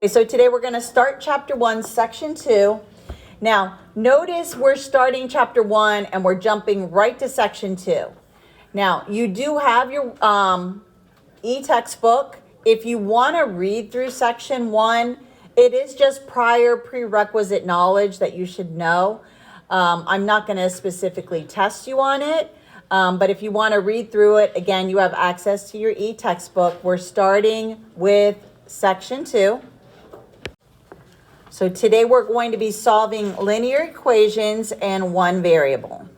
Okay, so today we're going to start chapter 1, section 2. Now, notice we're starting chapter 1 and we're jumping right to section 2. Now, you do have your e-textbook. If you want to read through section 1, it is just prior prerequisite knowledge that you should know. I'm not going to specifically test you on it, but if you want to read through it, again, you have access to your e-textbook. We're starting with section 2. So today we're going to be solving linear equations and one variable.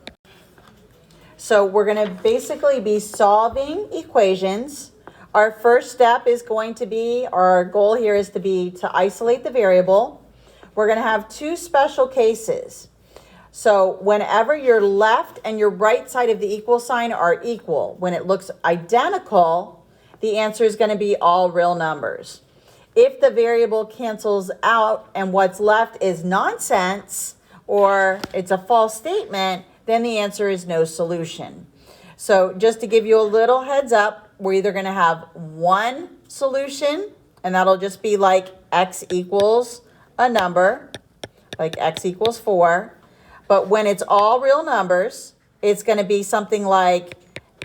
So we're going to basically be solving equations. Our first step is going to be, or our goal here is to isolate the variable. We're going to have two special cases. So whenever your left and your right side of the equal sign are equal, when it looks identical, the answer is going to be all real numbers. If the variable cancels out and what's left is nonsense or it's a false statement, then the answer is no solution. So just to give you a little heads up, we're either going to have one solution, and that'll just be like x equals a number, like x equals 4. But when it's all real numbers, it's going to be something like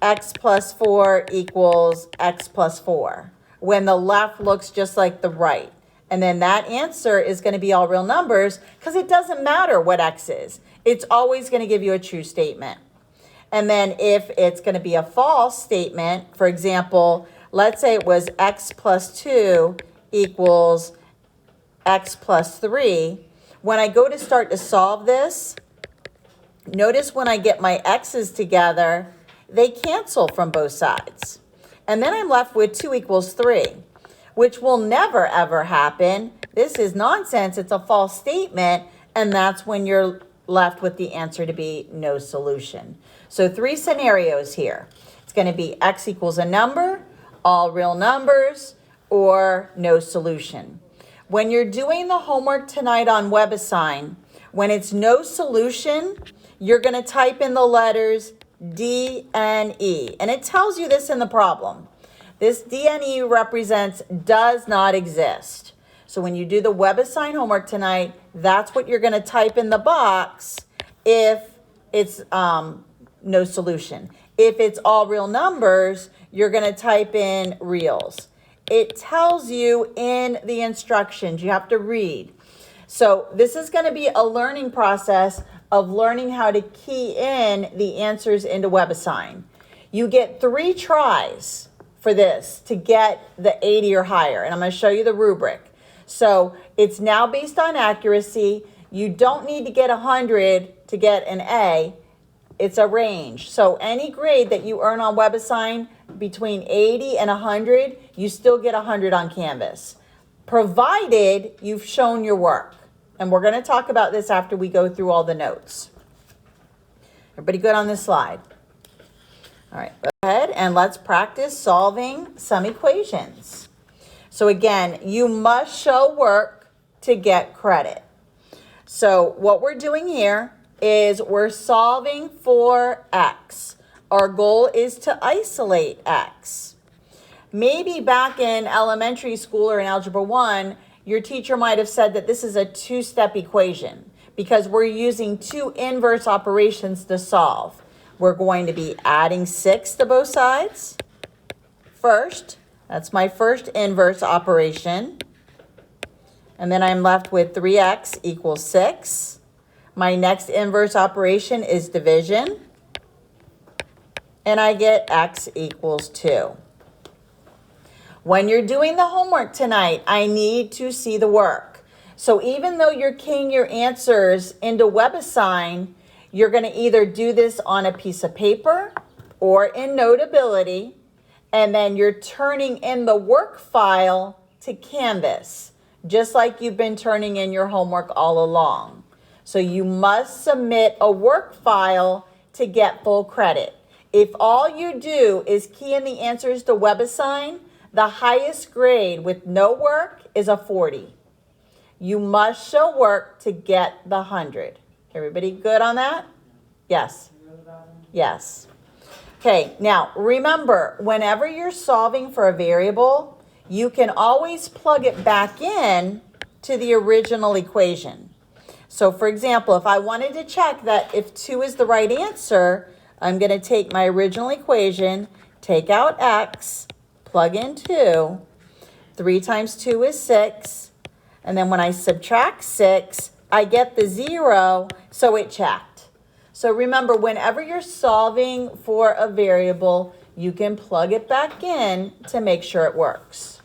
x plus 4 equals x plus 4. When the left looks just like the right. And then that answer is going to be all real numbers because it doesn't matter what x is. It's always going to give you a true statement. And then if it's going to be a false statement, for example, let's say it was x plus 2 equals x plus 3. When I go to start to solve this, notice when I get my x's together, they cancel from both sides. And then I'm left with 2 equals 3, which will never, ever happen. This is nonsense. It's a false statement. And that's when you're left with the answer to be no solution. So 3 scenarios here. It's going to be x equals a number, all real numbers, or no solution. When you're doing the homework tonight on WebAssign, when it's no solution, you're going to type in the letters D and E. And it tells you this in the problem. This D and E represents does not exist. So when you do the WebAssign homework tonight, that's what you're going to type in the box if it's no solution. If it's all real numbers, you're going to type in reals. It tells you in the instructions. You have to read. So this is going to be a learning process of learning how to key in the answers into WebAssign. You get 3 tries for this to get the 80 or higher, and I'm going to show you the rubric. So it's now based on accuracy. You don't need to get 100 to get an A. It's a range. So any grade that you earn on WebAssign between 80 and 100, you still get 100 on Canvas, provided you've shown your work. And we're going to talk about this after we go through all the notes. Everybody good on this slide? All right, go ahead and let's practice solving some equations. So again, you must show work to get credit. So what we're doing here is we're solving for x. Our goal is to isolate x. Maybe back in elementary school or in Algebra 1, your teacher might have said that this is a 2-step equation because we're using 2 inverse operations to solve. We're going to be adding 6 to both sides first. That's my first inverse operation. And then I'm left with 3x equals 6. My next inverse operation is division. And I get x equals 2. When you're doing the homework tonight, I need to see the work. So even though you're keying your answers into WebAssign, you're going to either do this on a piece of paper or in Notability, and then you're turning in the work file to Canvas, just like you've been turning in your homework all along. So you must submit a work file to get full credit. If all you do is key in the answers to WebAssign, the highest grade with no work is a 40. You must show work to get the 100. Everybody good on that? Yes. Yes. Okay, now remember, whenever you're solving for a variable, you can always plug it back in to the original equation. So for example, if I wanted to check that if 2 is the right answer, I'm going to take my original equation, take out x, plug in 2. 3 times 2 is 6. And then when I subtract 6, I get the 0, so it checked. So remember, whenever you're solving for a variable, you can plug it back in to make sure it works.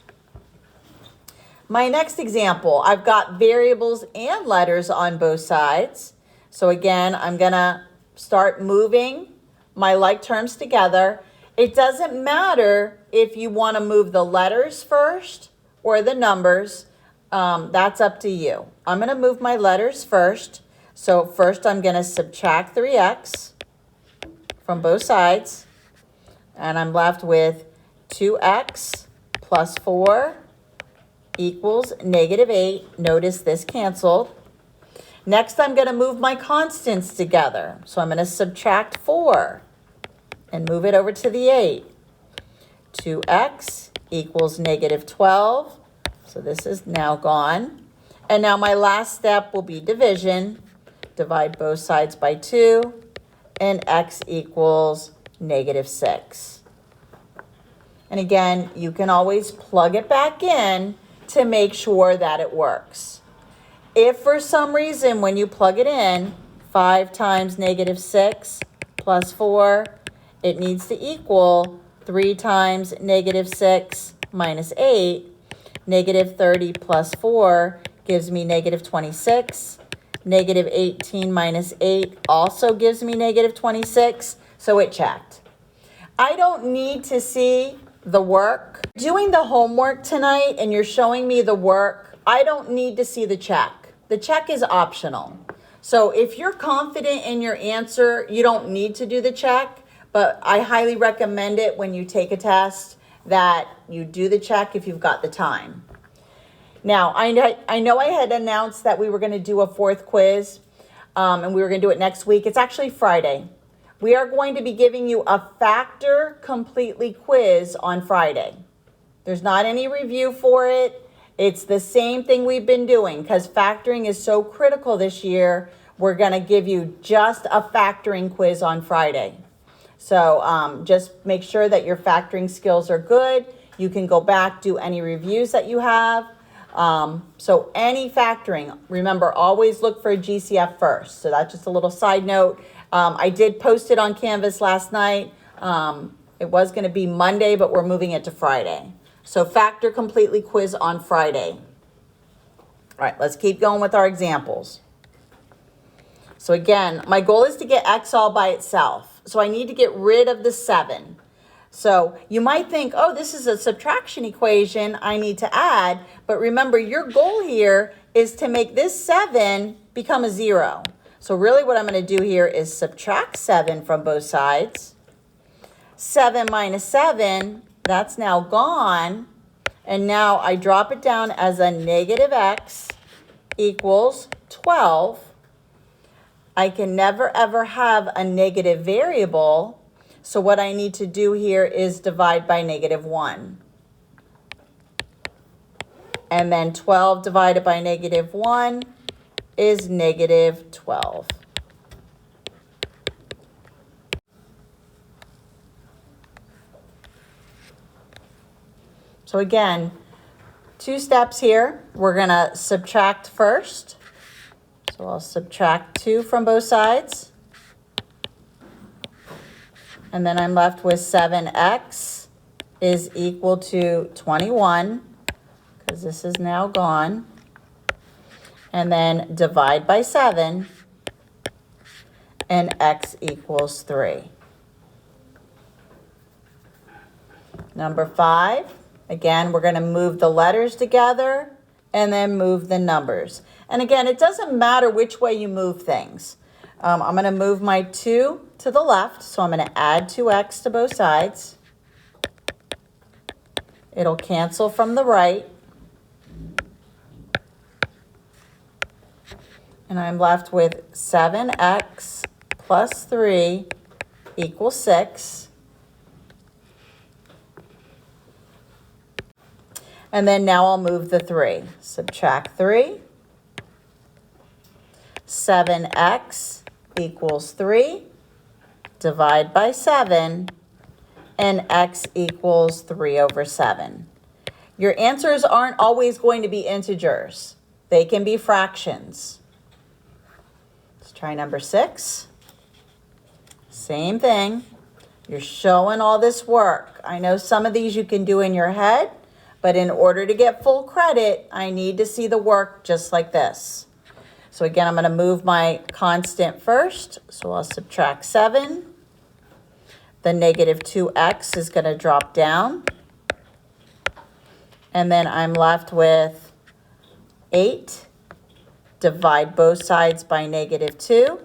My next example, I've got variables and letters on both sides. So again, I'm going to start moving my like terms together. It doesn't matter if you want to move the letters first or the numbers. That's up to you. I'm going to move my letters first. So first I'm going to subtract 3x from both sides. And I'm left with 2x plus 4 equals -8. Notice this canceled. Next, I'm going to move my constants together. So I'm going to subtract 4 and move it over to the 8. 2x equals -12. So this is now gone. And now my last step will be division. Divide both sides by 2. And x equals -6. And again, you can always plug it back in to make sure that it works. If for some reason when you plug it in, 5 times -6 plus 4, it needs to equal 3 times -6 minus 8. -30 plus 4 gives me -26. -18 minus 8 also gives me -26, so it checked. I don't need to see the work. Doing the homework tonight and you're showing me the work, I don't need to see the check. The check is optional. So if you're confident in your answer, you don't need to do the check, but I highly recommend it when you take a test that you do the check if you've got the time. Now, I know I had announced that we were going to do a 4th quiz, and we were going to do it next week. It's actually Friday. We are going to be giving you a factor completely quiz on Friday. There's not any review for it. It's the same thing we've been doing because factoring is so critical this year. We're going to give you just a factoring quiz on Friday. So just make sure that your factoring skills are good. You can go back, do any reviews that you have. So any factoring, remember, always look for a GCF first. So that's just a little side note. I did post it on Canvas last night. It was going to be Monday, but we're moving it to Friday. So factor completely quiz on Friday. All right, let's keep going with our examples. So again, my goal is to get x all by itself. So I need to get rid of the 7. So you might think, oh, this is a subtraction equation I need to add. But remember, your goal here is to make this 7 become a 0. So really what I'm going to do here is subtract 7 from both sides. 7 minus 7, that's now gone. And now I drop it down as a -x equals 12. I can never ever have a negative variable. So what I need to do here is divide by -1. And then 12 divided by -1 is -12. So again, 2 steps here. We're going to subtract first. So I'll subtract 2 from both sides. And then I'm left with 7x is equal to 21, because this is now gone. And then divide by 7, and x equals 3. Number 5, again, we're going to move the letters together and then move the numbers. And again, it doesn't matter which way you move things. I'm going to move my 2 to the left, so I'm going to add 2x to both sides. It'll cancel from the right. And I'm left with 7x plus 3 equals 6. And then now I'll move the 3. Subtract 3. 7x equals 3. Divide by 7. And x equals 3 over 7. Your answers aren't always going to be integers. They can be fractions. Let's try number 6. Same thing. You're showing all this work. I know some of these you can do in your head, but in order to get full credit, I need to see the work just like this. So again, I'm going to move my constant first. So I'll subtract 7. The negative 2x is going to drop down. And then I'm left with 8. Divide both sides by negative 2.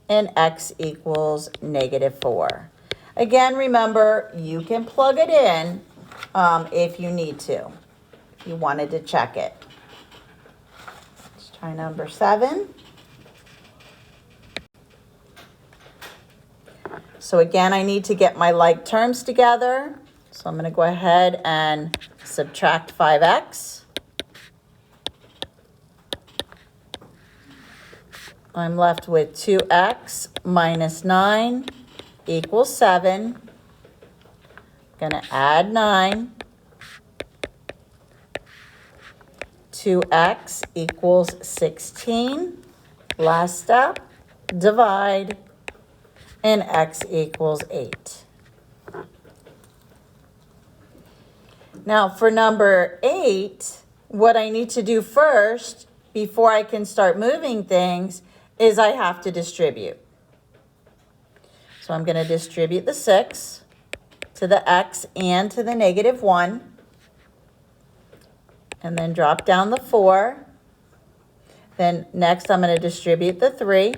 And x equals negative 4. Again, remember, you can plug it in if you need to, if you wanted to check it. Let's try number 7. So again, I need to get my like terms together. So I'm going to go ahead and subtract 5x. I'm left with 2x minus 9 equals 7. I'm going to add 9. 2x equals 16. Last step, divide, and x equals 8. Now for number 8, what I need to do first, before I can start moving things, is I have to distribute. So I'm going to distribute the 6 to the x and to the negative 1. And then drop down the 4. Then next I'm going to distribute the 3.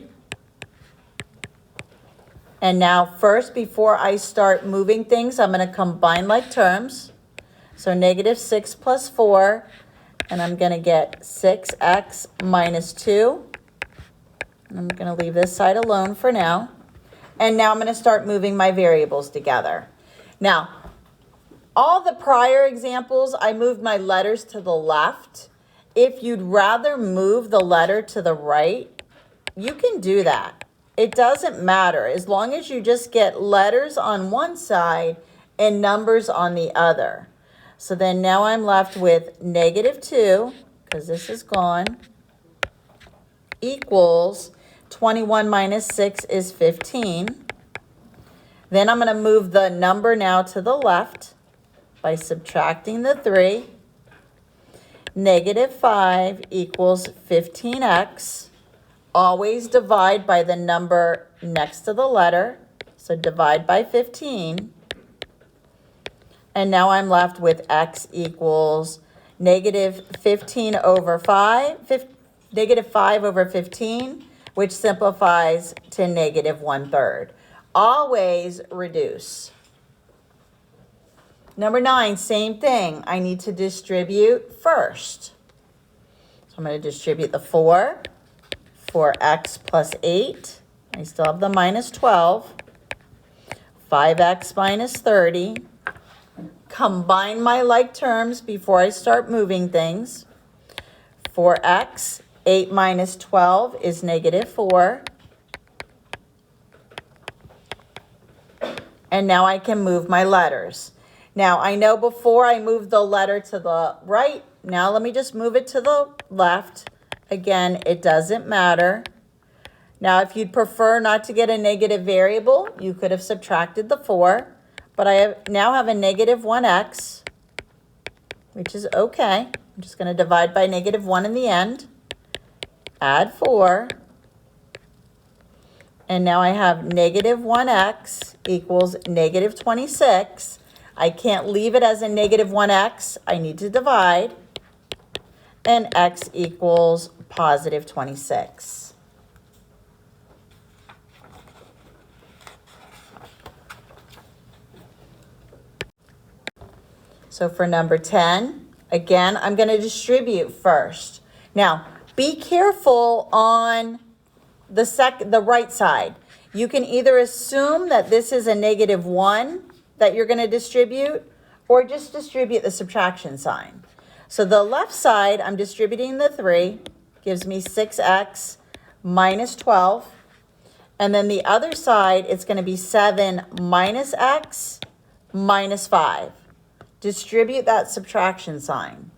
And now first, before I start moving things, I'm going to combine like terms. So negative 6 plus 4. And I'm going to get 6x minus 2. I'm going to leave this side alone for now. And now I'm going to start moving my variables together. Now, all the prior examples, I moved my letters to the left. If you'd rather move the letter to the right, you can do that. It doesn't matter as long as you just get letters on one side and numbers on the other. So then now I'm left with negative 2, because this is gone, equals 21 minus 6 is 15. Then I'm going to move the number now to the left by subtracting the 3. Negative 5 equals 15x. Always divide by the number next to the letter. So divide by 15. And now I'm left with x equals negative 15 over 5, negative 5 over 15, which simplifies to negative 1/3. Always reduce. Number 9, same thing. I need to distribute first. So I'm going to distribute the 4 for x plus 8. I still have the minus 12. 5x minus 30. Combine my like terms before I start moving things. 4x, 8 minus 12 is negative 4. And now I can move my letters. Now I know before I moved the letter to the right. Now let me just move it to the left. Again, it doesn't matter. Now if you'd prefer not to get a negative variable, you could have subtracted the 4. But I now have a negative 1x, which is okay. I'm just going to divide by negative 1 in the end. Add 4. And now I have negative 1x equals negative 26. I can't leave it as a negative 1x. I need to divide. And x equals positive 26. So for number 10, again, I'm going to distribute first. Now, be careful on the right side. You can either assume that this is a negative 1 that you're going to distribute, or just distribute the subtraction sign. So the left side, I'm distributing the 3, gives me 6x minus 12. And then the other side, it's going to be 7 minus x minus 5. Distribute that subtraction sign.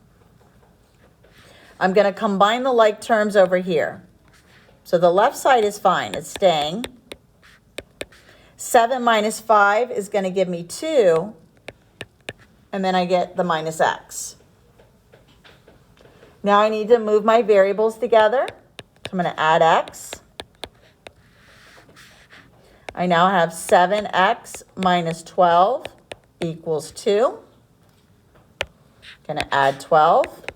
I'm going to combine the like terms over here. So the left side is fine. It's staying. 7 minus 5 is going to give me 2. And then I get the minus x. Now I need to move my variables together. So I'm going to add x. I now have 7x minus 12 equals 2. Going to add 12.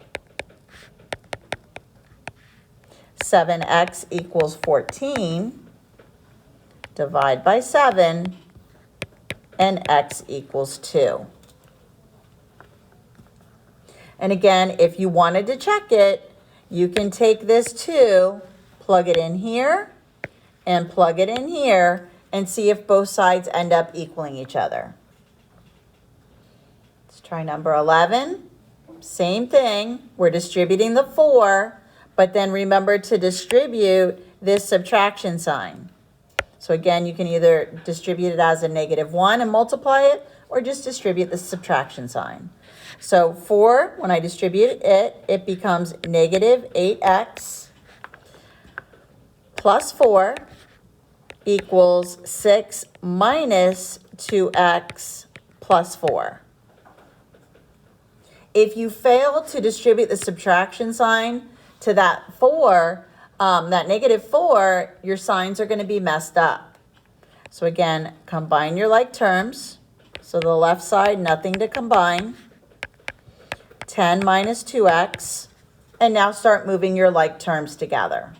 7x equals 14. Divide by 7, and x equals 2. And again, if you wanted to check it, you can take this 2, plug it in here, and plug it in here, and see if both sides end up equaling each other. Let's try number 11. Same thing. We're distributing the 4, but then remember to distribute this subtraction sign. So again, you can either distribute it as a -1 and multiply it, or just distribute the subtraction sign. So 4, when I distribute it, it becomes -8x plus 4 equals 6 minus 2x plus 4. If you fail to distribute the subtraction sign to that 4, that -4, your signs are going to be messed up. So again, combine your like terms. So the left side, nothing to combine. 10 minus 2x. And now start moving your like terms together.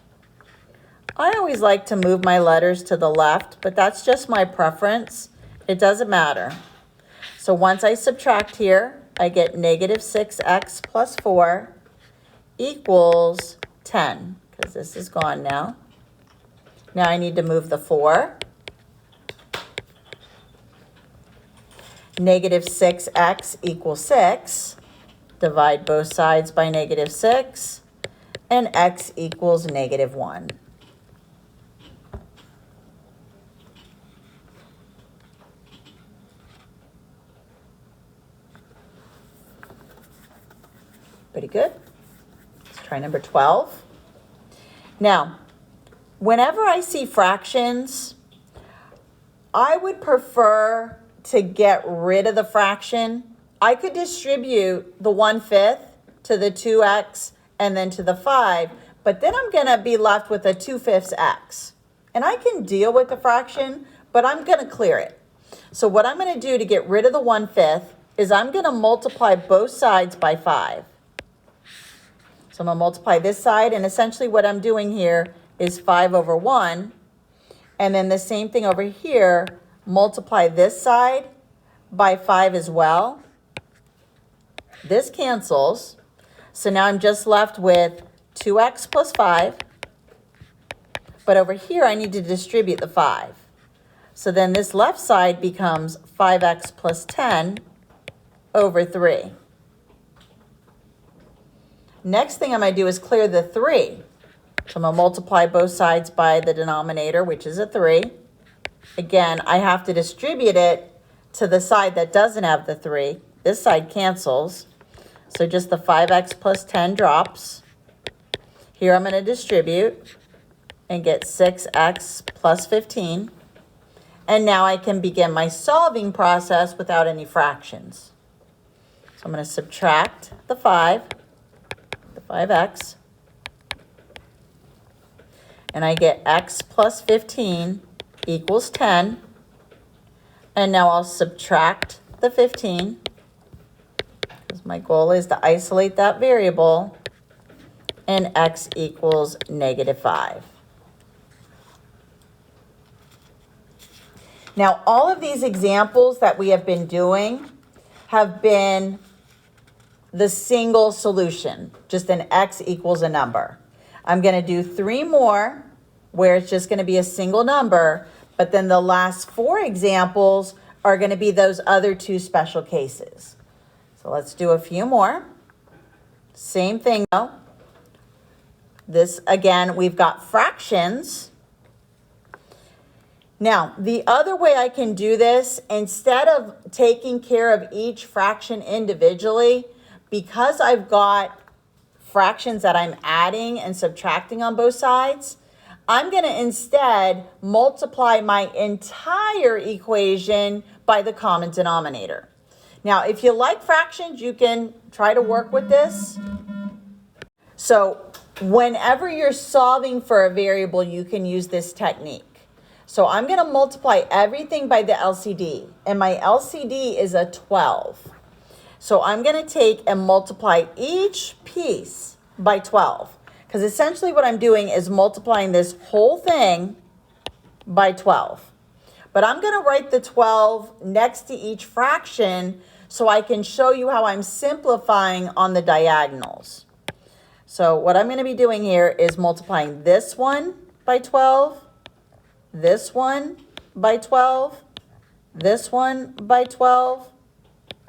I always like to move my letters to the left, but that's just my preference. It doesn't matter. So once I subtract here, I get -6x plus 4 equals 10. Because this is gone now. Now I need to move the 4. -6x equals 6. Divide both sides by -6. And x equals -1. Pretty good. Let's try number 12. Now, whenever I see fractions, I would prefer to get rid of the fraction. I could distribute the 1/5 to the 2x and then to the 5, but then I'm going to be left with a 2/5 x. And I can deal with the fraction, but I'm going to clear it. So what I'm going to do to get rid of the 1/5 is I'm going to multiply both sides by 5. So I'm going to multiply this side, and essentially what I'm doing here is 5 over 1. And then the same thing over here, multiply this side by 5 as well. This cancels. So now I'm just left with 2x plus 5. But over here, I need to distribute the 5. So then this left side becomes 5x plus 10 over 3. Next thing I'm going to do is clear the 3. So I'm going to multiply both sides by the denominator, which is a 3. Again, I have to distribute it to the side that doesn't have the 3. This side cancels. So just the 5x plus 10 drops. Here I'm going to distribute and get 6x plus 15. And now I can begin my solving process without any fractions. So I'm going to subtract the 5x, and I get x plus 15 equals 10, and now I'll subtract the 15, because my goal is to isolate that variable, and x equals -5. Now, all of these examples that we have been doing have been the single solution, just an x equals a number. I'm going to do 3 more where it's just going to be a single number, but then the last 4 examples are going to be those other 2 special cases. So let's do a few more. Same thing though. This again, we've got fractions. Now, the other way I can do this, instead of taking care of each fraction individually, because I've got fractions that I'm adding and subtracting on both sides, I'm going to instead multiply my entire equation by the common denominator. Now, if you like fractions, you can try to work with this. So whenever you're solving for a variable, you can use this technique. So I'm going to multiply everything by the LCD, and my LCD is a 12. So I'm going to take and multiply each piece by 12, because essentially what I'm doing is multiplying this whole thing by 12. But I'm going to write the 12 next to each fraction so I can show you how I'm simplifying on the diagonals. So what I'm going to be doing here is multiplying this one by 12, this one by 12, this one by 12,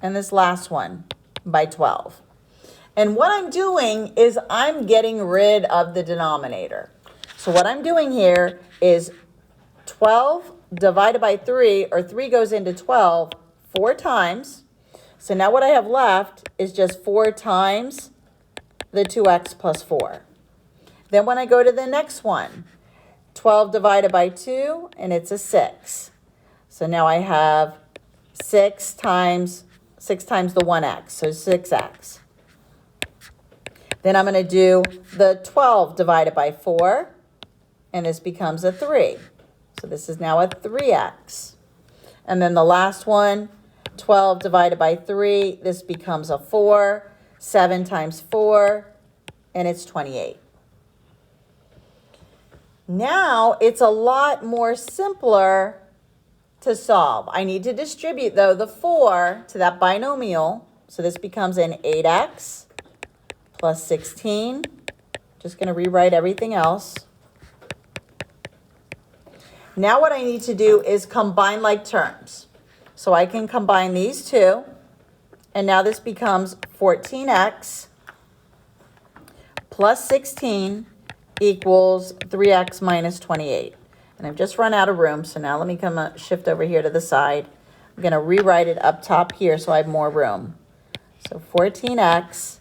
and this last one by 12. And what I'm doing is I'm getting rid of the denominator. So what I'm doing here is 12 divided by 3, or 3 goes into 12 4 times. So now what I have left is just 4 times the 2x plus 4. Then when I go to the next one, 12 divided by 2, and it's a 6. So now I have 6 times the 1x, so 6x. Then I'm going to do the 12 divided by 4, and this becomes a 3. So this is now a 3x. And then the last one, 12 divided by 3, this becomes a 4. 7 times 4, and it's 28. Now it's a lot more simpler to solve. I need to distribute, though, the 4 to that binomial. So this becomes an 8x plus 16. Just going to rewrite everything else. Now what I need to do is combine like terms. So I can combine these two. And now this becomes 14x plus 16 equals 3x minus 28. And I've just run out of room, so now let me shift over here to the side. I'm going to rewrite it up top here so I have more room. So 14x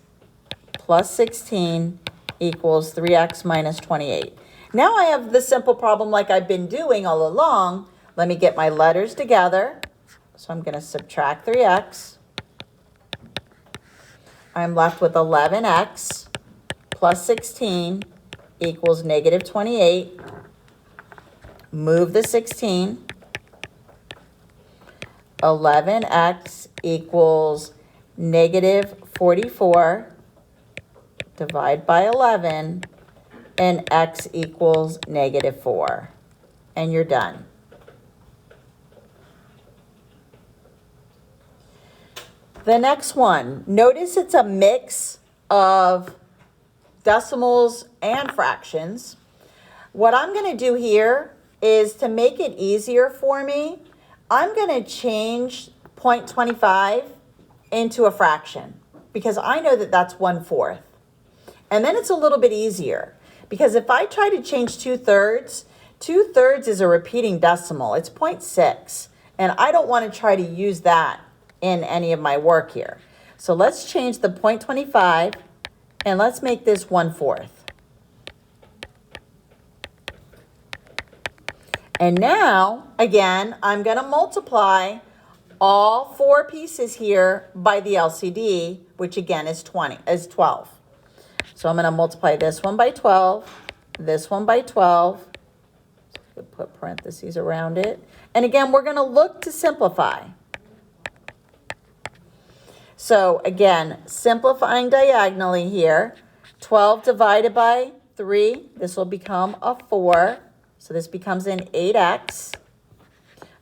plus 16 equals 3x minus 28. Now I have the simple problem like I've been doing all along. Let me get my letters together. So I'm going to subtract 3x. I'm left with 11x plus 16 equals negative 28. Move the 16. 11x equals negative 44. Divide by 11, and x equals negative 4. And you're done. The next one, notice it's a mix of decimals and fractions. What I'm going to do here is, to make it easier for me, I'm going to change 0.25 into a fraction, because I know that that's 1/4. And then it's a little bit easier, because if I try to change 2/3, 2/3 is a repeating decimal. It's 0.6, and I don't want to try to use that in any of my work here. So let's change the 0.25, and let's make this 1/4. And now, again, I'm going to multiply all 4 pieces here by the LCD, which again is 12. So I'm going to multiply this one by 12, this one by 12. So put parentheses around it. And again, we're going to look to simplify. So again, simplifying diagonally here, 12 divided by 3, this will become a 4. So this becomes an 8x.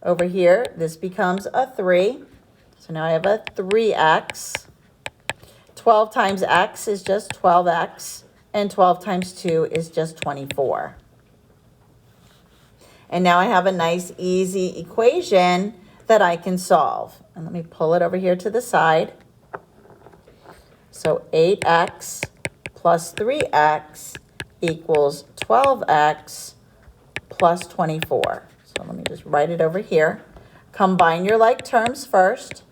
Over here, this becomes a 3. So now I have a 3x. 12 times x is just 12x, and 12 times 2 is just 24. And now I have a nice, easy equation that I can solve. And let me pull it over here to the side. So 8x plus 3x equals 12x plus 24. So let me just write it over here. Combine your like terms first.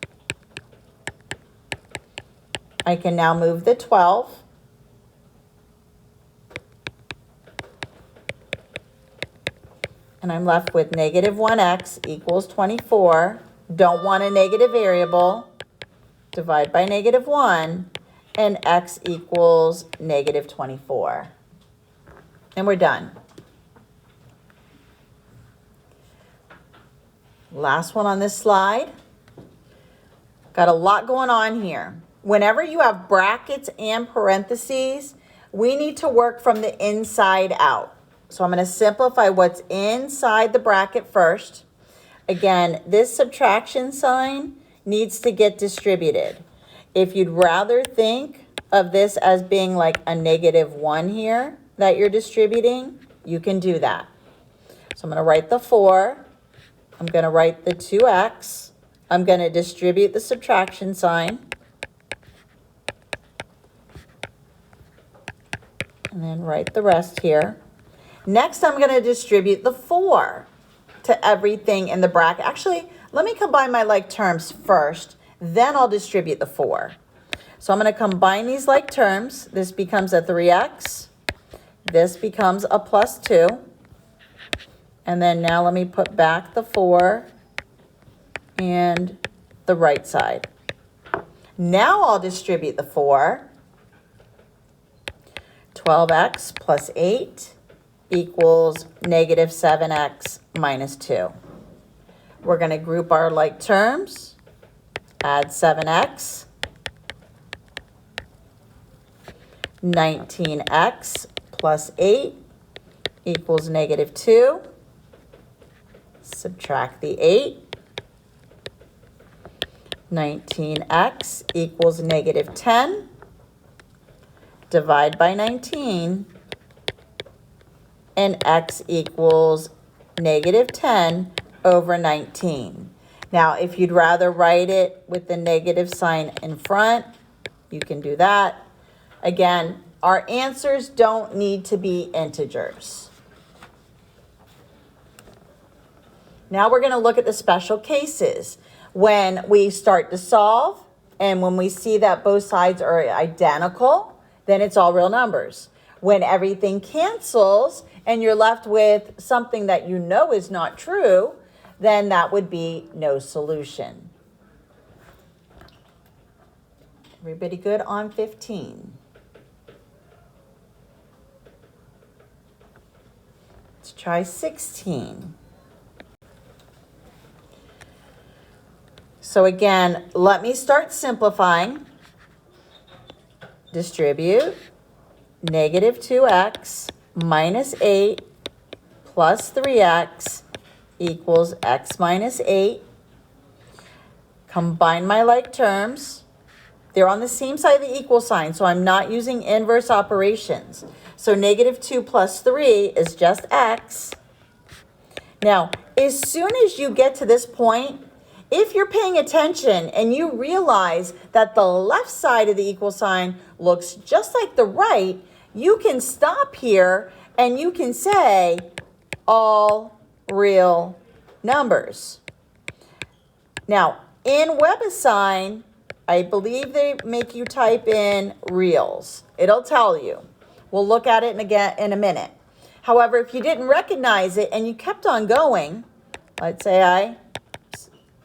I can now move the 12. And I'm left with negative 1x equals 24. Don't want a negative variable. Divide by negative 1. And x equals negative 24. And we're done. Last one on this slide. Got a lot going on here. Whenever you have brackets and parentheses, we need to work from the inside out. So I'm going to simplify what's inside the bracket first. Again, this subtraction sign needs to get distributed. If you'd rather think of this as being like a negative 1 here that you're distributing, you can do that. So I'm going to write the 4. I'm going to write the 2x. I'm going to distribute the subtraction sign. And then write the rest here. Next, I'm going to distribute the 4 to everything in the bracket. Actually, let me combine my like terms first, then I'll distribute the 4. So I'm going to combine these like terms. This becomes a 3x. This becomes a plus 2. And then now let me put back the 4 and the right side. Now I'll distribute the 4. 12x plus 8 equals negative 7x minus 2. We're going to group our like terms. Add 7x. 19x plus 8 equals negative 2. Subtract the 8. 19x equals negative 10. Divide by 19. And x equals negative 10 over 19. Now, if you'd rather write it with the negative sign in front, you can do that. Again, our answers don't need to be integers. Now we're going to look at the special cases. When we start to solve and when we see that both sides are identical, then it's all real numbers. When everything cancels and you're left with something that you know is not true, then that would be no solution. Everybody good on 15? Let's try 16. So again, let me start simplifying. Distribute negative 2x minus 8 plus 3x equals x minus 8. Combine my like terms. They're on the same side of the equal sign, so I'm not using inverse operations. So negative 2 plus 3 is just x. Now, as soon as you get to this point, if you're paying attention and you realize that the left side of the equal sign looks just like the right, you can stop here and you can say all real numbers. Now, in WebAssign, I believe they make you type in reals. It'll tell you. We'll look at it in a minute. However, if you didn't recognize it and you kept on going, let's say I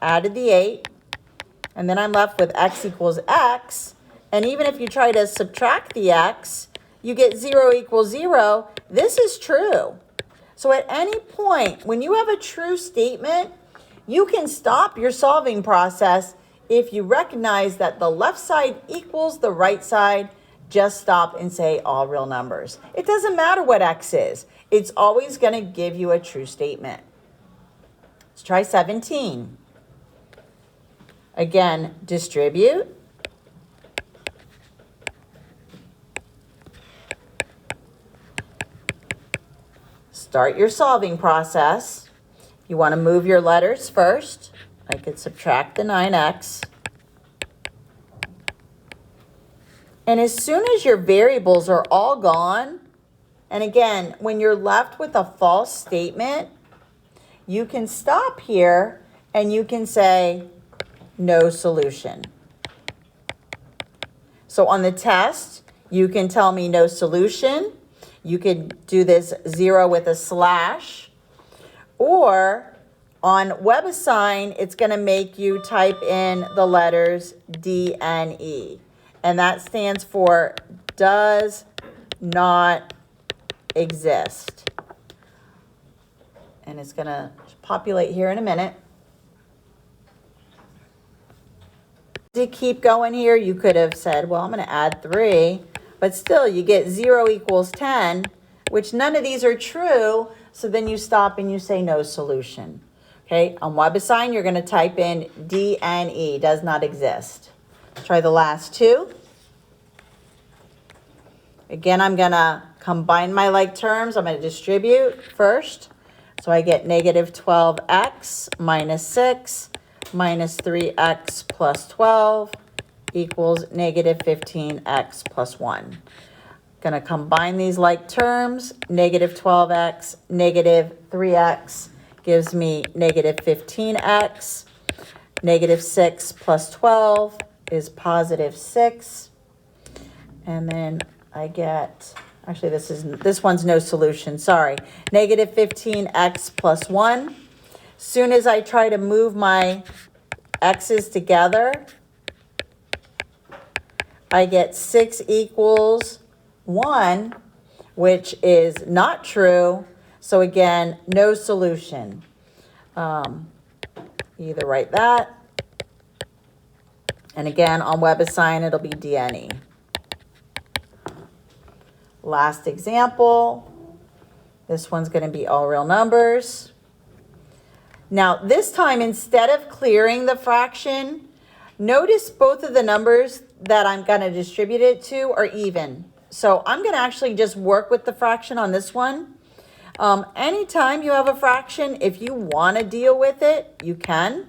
added the 8, and then I'm left with x equals x, and even if you try to subtract the x, you get 0 equals 0. This is true. So at any point, when you have a true statement, you can stop your solving process if you recognize that the left side equals the right side. Just stop and say all real numbers. It doesn't matter what x is. It's always going to give you a true statement. Let's try 17. Again, distribute. Start your solving process. You want to move your letters first. I could subtract the 9x. And as soon as your variables are all gone, and again, when you're left with a false statement, you can stop here and you can say no solution. So on the test, you can tell me no solution. You could do this 0 with a slash. Or on WebAssign, it's going to make you type in the letters DNE. And that stands for does not exist. And it's going to populate here in a minute. To keep going here, you could have said, well, I'm going to add 3, but still you get 0 equals 10, which none of these are true, so then you stop and you say no solution. Okay, on WebAssign, you're going to type in DNE, does not exist. Try the last 2. Again, I'm going to combine my like terms. I'm going to distribute first. So I get negative 12x minus 6 minus 3x plus 12 equals negative 15x plus 1. Going to combine these like terms. Negative 12x, negative 3x gives me negative 15x. Negative 6 plus 12 is positive 6. And then I get, actually this one's no solution, sorry. Negative 15x plus 1. Soon as I try to move my x's together, I get 6 equals 1, which is not true. So again, no solution. Either write that. And again, on WebAssign, it'll be DNE. Last example. This one's going to be all real numbers. Now, this time, instead of clearing the fraction, notice both of the numbers that I'm going to distribute it to are even. So I'm going to actually just work with the fraction on this one. Anytime you have a fraction, if you want to deal with it, you can.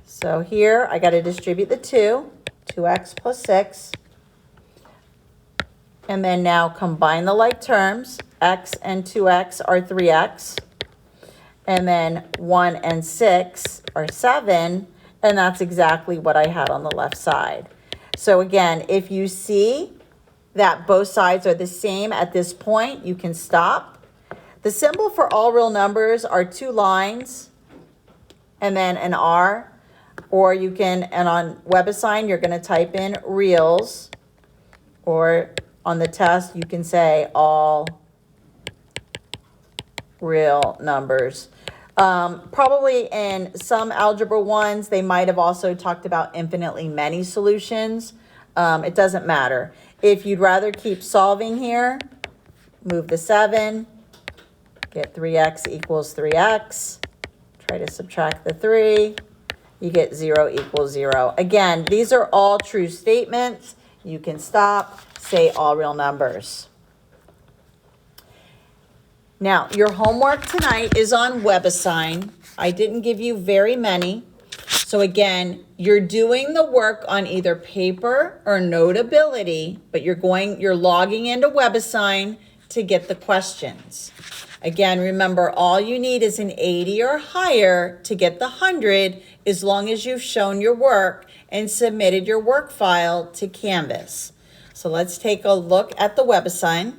So here, I got to distribute the 2x plus 6. And then now combine the like terms. X and 2x are 3x. And then 1 and 6 are 7, and that's exactly what I had on the left side. So again, if you see that both sides are the same at this point, you can stop. The symbol for all real numbers are 2 lines and then an R, or you can, and on WebAssign, you're going to type in reals, or on the test, you can say all real numbers. Probably in some algebra ones, they might have also talked about infinitely many solutions. It doesn't matter. If you'd rather keep solving here, move the 7, get 3x equals 3x, try to subtract the 3, you get 0 equals 0. Again, these are all true statements. You can stop, say all real numbers. Now, your homework tonight is on WebAssign. I didn't give you very many. So again, you're doing the work on either paper or Notability, but you're logging into WebAssign to get the questions. Again, remember, all you need is an 80 or higher to get the 100, as long as you've shown your work and submitted your work file to Canvas. So let's take a look at the WebAssign.